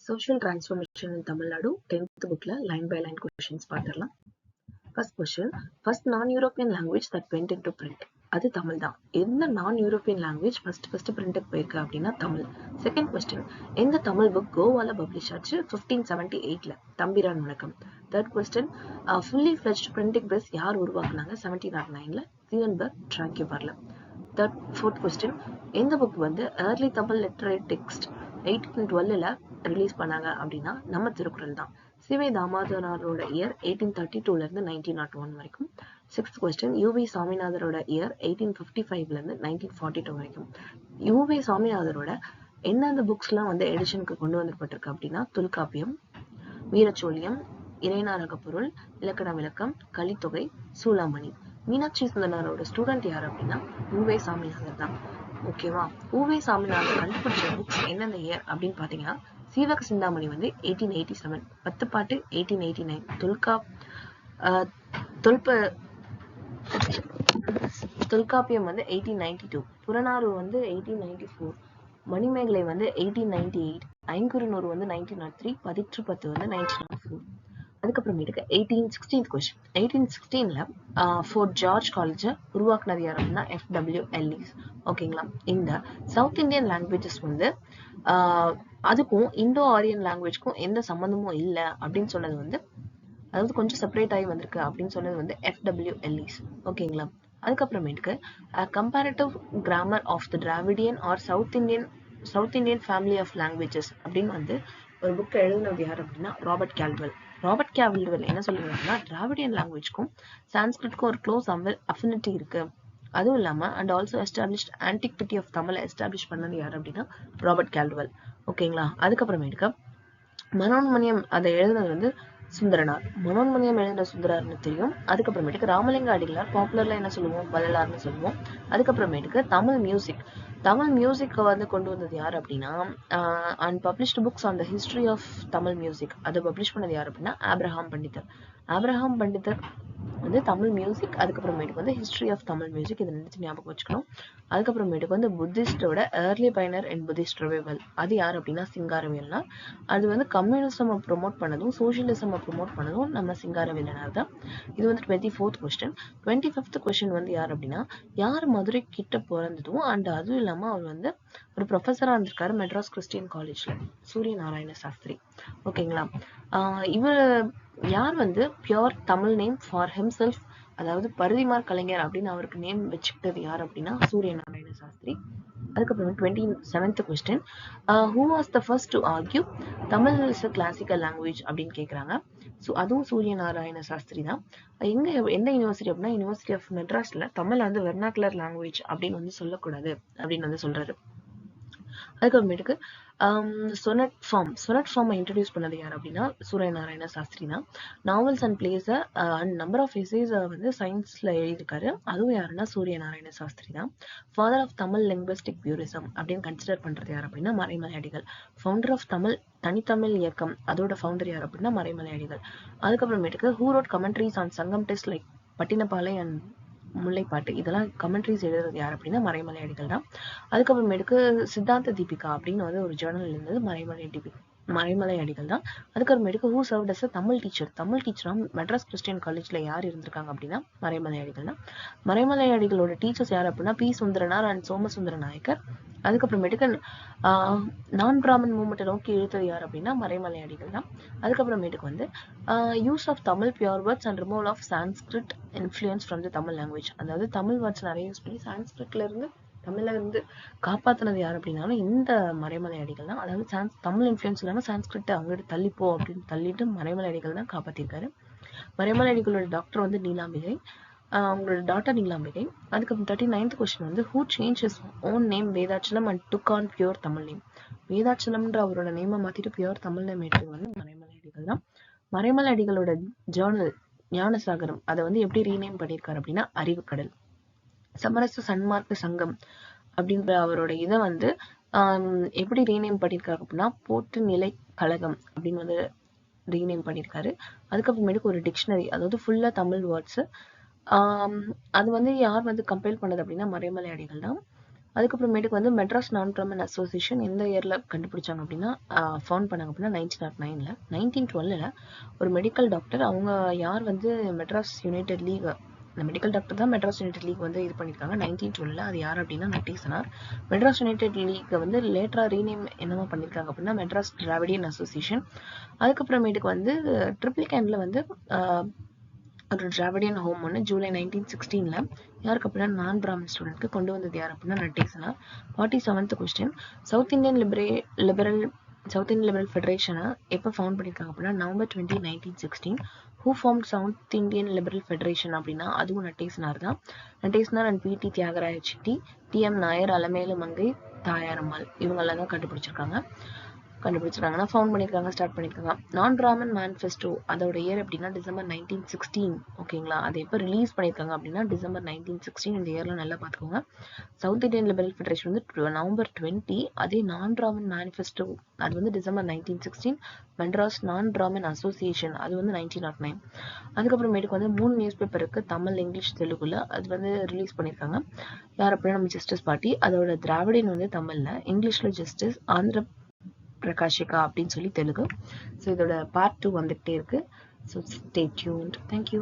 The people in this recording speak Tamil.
Social transformation in Tamil Nadu, 10th book line by line questions பார்த்திடலாம். First question, first non-European language that went into print. அது தமிழ் தான். எந்த non-European language first print போயிருக்கு அப்படின்னா தமிழ். Second question, எந்த தமிழ் book கோவால பப்ளிஷ் ஆச்சு 1578ல தம்பிரான் வணக்கம். Third question, fully fledged printing press யார் உருவாக்குனாங்க 1709ல ஜீவன்பர்க் டிராங்கியூபர்ல. Fourth question, எந்த புக் வந்து early தமிழ் literary text 1812ல ரிலீஸ் பண்ணாங்க அப்படின்னா நம்ம திருக்குறள் தான். சிவை தாமோதரனாரோட இயர் 1832ல இருந்து 1901 வரைக்கும். சிக்ஸ்த் கொஸ்டின், யூவி சாமிநாதரோட இயர் 1855ல இருந்து 1942 வரைக்கும். யூவி சாமிநாதரோட எந்தெந்த புக்ஸ் எல்லாம் வந்து எடிஷனுக்கு கொண்டு வந்துப்பட்டிருக்கு அப்படின்னா தொல்காப்பியம், வீரச்சோழியம், இறைநாரகப்பொருள், இலக்கண விளக்கம், கலித்தொகை, சூளாமணி. மீனாட்சி சுந்தரனாரோட ஸ்டூடெண்ட் யார் அப்படின்னா யூவே சாமிநாதர் தான். ஓகேவா? ஊவே சாமிநாதர் கண்டுபிடிச்ச புக்ஸ் எந்தெந்த இயர் அப்படின்னு பாத்தீங்கன்னா சீவக சிந்தாமணி வந்து 1887, பத்துப்பாட்டு 1889, தொல்காப்பியம் வந்து 1892, புறநானூறு வந்து 1894, மணிமேகலை வந்து 1898, ஐங்குறுநூறு வந்து 1903, பதிற்று பத்து வந்து 1904. அதுக்கப்புறமேட்டுக்கு 1816 கொஸ்டின். 1816ல ஃபோர்ட் ஜார்ஜ் காலேஜ் உருவாக்குனது யார் அப்படின்னா FW எல்லிஸ். ஓகேங்களா? இந்த சவுத் இந்தியன் லாங்குவேஜஸ் வந்து அதுக்கும் இந்தோ ஆரியன் லாங்குவேஜ்க்கும் எந்த சம்மந்தமும் இல்லை அப்படின்னு சொன்னது வந்து, அதாவது கொஞ்சம் செப்பரேட் ஆகி வந்திருக்கு அப்படின்னு சொன்னது வந்து FW எல்லிஸ். ஓகேங்களா? அதுக்கப்புறமேட்டுக்கு comparative grammar of the Dravidian or South Indian family of languages அப்படின்னு வந்து ஒரு புக் எழுதினது யார் அப்படின்னா ராபர்ட் கேல்டுவெல். ராபர்ட் கேல்டுவெல் என்ன சொல்லுவாங்கன்னா டிராவிடியன் லாங்குவேஜ்க்கும் சான்ஸ்கிரிட்க்கும் ஒரு க்ளோஸ் அஃபினிட்டி இருக்கு. அதுவும் இல்லாம and also established antiquity of தமிழை எஸ்டாப்ளிஷ் பண்ணது யார் அப்படின்னா ராபர்ட் கேல்டுவெல். ஓகேங்களா? அதுக்கப்புறமேட்டுக்கு மனோன்மணியம் அதை எழுதுனது வந்து சுந்தரனார். மனோன்மணியம் எழுதின சுந்தரர்னு தெரியும். அதுக்கப்புறமேட்டுக்கு ராமலிங்க அடிகளார் பாப்புலர்ல என்ன சொல்லுவோம் வள்ளலார்னு சொல்லுவோம். அதுக்கப்புறமேட்டுக்கு தமிழ் மியூசிக் வந்து கொண்டு வந்தது யார் அப்படின்னா and published books on the history of Tamil music அதை பப்ளிஷ் பண்ணது யார் அப்படின்னா ஆப்ரஹாம் பண்டிதர் வந்து தமிழ் மியூசிக், அதுக்கப்புறமேட்டுக்கு வந்து ஹிஸ்டரி ஆஃப் தமிழ் மியூசிக், இதை நினைச்சு ஞாபகம் வச்சுக்கணும். அதுக்கப்புறமேட்டுக்கு வந்து புத்திஸ்டோட ஏர்லி பயனர் அண்ட் புத்திஸ்ட் ரிவைவல் அது யார் அப்படின்னா சிங்காரவேலனா. அது வந்து கம்யூனிசம் ப்ரொமோட் பண்ணதும் சோசியலிசம் ப்ரொமோட் பண்ணதும் நம்ம சிங்காரவேலனார் தான். இது வந்து 24th கொஸ்டின். 25th கொஸ்டின் வந்து யார் அப்படின்னா யார் மதுரை கிட்ட பிறந்ததும் அண்ட் அதுவும் இல்லாம அவர் வந்து ஒரு ப்ரொஃபஸரா இருந்திருக்காரு மெட்ராஸ் கிறிஸ்டியன் காலேஜ்ல, சூரிய நாராயண சாஸ்திரி. ஓகேங்களா? இவர் யார் வந்து pure Tamil name for himself, அதாவது பரிதிமார் கலைஞர் அப்படின்னு அவருக்கு நேம் வச்சுக்கிட்டது யார் அப்படின்னா சூரிய நாராயண சாஸ்திரி. அதுக்கப்புறம் 27th question, who was the first to argue Tamil is a classical language அப்படின்னு கேட்குறாங்க. ஸோ அதுவும் சூரிய நாராயண சாஸ்திரி தான். எந்த யூனிவர்சிட்டி அப்படின்னா யூனிவர்சிட்டி ஆஃப் மெட்ராஸ்ல தமிழ் வந்து வெர்னாக்குலர் லாங்குவேஜ் அப்படின்னு வந்து சொல்லக்கூடாது அப்படின்னு வந்து சொல்றாரு. அதுக்கப்புறமேட்டுக்கு சொனட் ஃபார்மை இன்ட்ரடியூஸ் பண்ணது யார் அப்படின்னா சூரிய நாராயண சாஸ்திரி தான். Novels and plays and number of essays வந்து சயின்ஸ்ல எழுதியிருக்காரு. அதுவும் யாருன்னா சூரிய நாராயண சாஸ்திரி தான். Father of Tamil linguistic purism அப்படின்னு கன்சிடர் பண்றது யார் அப்படின்னா மறைமலை அடிகள். ஃபவுண்டர் ஆஃப் தனித்தமிழ் இயக்கம் அதோட ஃபவுண்டர் யார் அப்படின்னா மறைமலை அடிகள். அதுக்கப்புறமேட்டுக்கு ஹூ ரோட் கமெண்ட்ரிஸ் ஆன் சங்கம் டெஸ்ட் லைக் பட்டினப்பாலை அண்ட் முல்லைப்பாட்டு இதெல்லாம் கமெண்ட்ரிஸ் எழுதுறது யார் அப்படின்னா மறைமலை அடிகள் தான். அதுக்கப்புறமேட்டுக்கு சித்தாந்த தீபிகா அப்படின்னு வந்து ஒரு ஜேர்னல் இருந்தது மறைமலை அடிகள் தான். அதுக்கப்புறமேட்டுக்கு ஹூ சர்வ்ட் அஸ் தமிழ் டீச்சரா மெட்ராஸ் கிறிஸ்டியன் காலேஜ்ல யார் இருந்திருக்காங்க அப்படின்னா மறைமலை அடிகள் தான். மறைமலை அடிகளோட டீச்சர்ஸ் யார் அப்படின்னா பி சுந்தரனார் அண்ட் சோமசுந்தர நாயக்கர். அதுக்கப்புறமேட்டுக்கு நான் பிராமன் மூவ்மெண்ட்டை நோக்கி இழுத்தது யார் அப்படின்னா மறைமலை அடிகள் தான். அதுக்கப்புறமேட்டுக்கு வந்து use of Tamil pure words and removal of Sanskrit influence from the Tamil language, அதாவது தமிழ் வேர்ட்ஸ் நிறைய யூஸ் பண்ணி சான்ஸ்கிரிட்ல இருந்து தமிழ்ல இருந்து காப்பாத்தினது யார் அப்படின்னாலும் இந்த மறைமலை அடிகள் தான். அதாவது தமிழ் இன்ஃப்ளூயன்ஸ் இல்லாம சான்ஸ்கிரிட் அவங்ககிட்ட தள்ளிப்போ அப்படின்னு தள்ளிட்டு மறைமலை அடிகள் தான் காப்பாத்திருக்காரு. மறைமலை அடிகளோட டாக்டர் வந்து நீலாம்பிகை, அவங்களோட டாட்டர் நீலாம்பிகை. அதுக்கப்புறம் 39th கொஸ்டின் வந்து who change his own name Vedachalam and took on pure Tamil name. வேதாச்சலம்ன்ற அவரோட நேமை மாத்திட்டு பியூர் தமிழ் நேம் எடுத்து வந்து மறைமலை அடிகள் தான். மறைமலை அடிகளோட ஜேர்னல் ஞானசாகரம் அதை வந்து எப்படி ரீநேம் பண்ணியிருக்காரு அப்படின்னா அறிவுக்கடல். சமரச சன்மார்க்க சங்கம் அப்படின்ற அவரோட இதை வந்து எப்படி ரீநேம் பண்ணியிருக்காரு அப்படின்னா போட்டு நிலை கழகம் அப்படின்னு வந்து ரீநேம் பண்ணியிருக்காரு. அதுக்கப்புறமேட்டுக்கு ஒரு டிக்ஷனரி, அதாவது ஃபுல்லா தமிழ் வேர்ட்ஸ், அது வந்து யார் வந்து கம்பைல் பண்ணது அப்படின்னா மறைமலை அடிகள் தான். அதுக்கப்புறமேட்டுக்கு வந்து மெட்ராஸ் நான் பிராமின் அசோசியேஷன் எந்த இயர்ல கண்டுபிடிச்சாங்க அப்படின்னா ஃபவுண்ட் பண்ணாங்க அப்படின்னா 1909ல. 1912ல ஒரு மெடிக்கல் டாக்டர் அவங்க யார் வந்து மெட்ராஸ் யுனைடெட் லீக், இந்த மெடிக்கல் டாக்டர் தான் மெட்ராஸ் யுனைடெட் லீக் வந்து இது பண்ணியிருக்காங்க 1912ல. அது யார் அப்படின்னா நட்டீசனார். மெட்ராஸ் யுனைடெட் லீக் வந்து லேட்டரா ரீநேம் என்னமா பண்ணியிருக்காங்க அப்படின்னா மெட்ராஸ் டிராவிடியன் அசோசியேஷன். அதுக்கப்புறமேட்டுக்கு வந்து ட்ரிப்ளிகேன்ல வந்து ஒரு டிராவிடியன் ஹோம் ஒன்று ஜூலை 1916ல யாருக்கு அப்படின்னா நான் பிராமின் ஸ்டூடெண்ட்க்கு கொண்டு வந்தது யார் அப்படின்னா Natesanar. 47th question, south Indian liberal ஃபெடரேஷனை எப்போ ஃபவுண்ட் பண்ணியிருக்காங்க அப்படின்னா November 20, 1916. Who formed south Indian liberal federation அப்படின்னா அதுவும் நட்டீசனார் தான். Natesanar and P T. Thiyagaraya Chetty, T M. Nair, Alamelu Mangai, Thayarammal இவங்கெல்லாம் தான் கண்டுபிடிச்சிருக்காங்கன்னா ஃபவுண்ட் பண்ணியிருக்காங்க, ஸ்டார்ட் பண்ணியிருக்காங்க. நான் பிராமின் மேனிஃபெஸ்டோ அதோட இயர் அப்படின்னா டிசம்பர் 1916. ஓகேங்களா, அதை எப்போ ரிலீஸ் பண்ணியிருக்காங்க அப்படின்னா டிசம்பர் 1916. இந்த இயர்ல நல்லா பார்த்துக்கோங்க. சவுத் இந்தியன் லிபரல் ஃபெடரேஷன் வந்து நவம்பர் 20. அதே நான் பிராமின் மேனிஃபெஸ்டோ அது வந்து டிசம்பர் 1916. மெட்ராஸ் நான் பிராமின் அசோசியேஷன் அது வந்து 1909. அதுக்கப்புறமேட்டுக்கு வந்து 3 நியூஸ் பேப்பர் இருக்கு, தமிழ், இங்கிலீஷ், தெலுங்குல. அது வந்து ரிலீஸ் பண்ணியிருக்காங்க. யார் அப்படின்னா நம்ம ஜஸ்டிஸ் பார்ட்டி. அதோட திராவிடன் வந்து தமிழ்ல, இங்கிலீஷ்ல ஜஸ்டிஸ், ஆந்திர பிரகாஷிகா அப்படின்னு சொல்லி தெலுங்கு. ஸோ இதோட பார்ட் 2 வந்துகிட்டே இருக்கு. So stay tuned. தேங்க்யூ.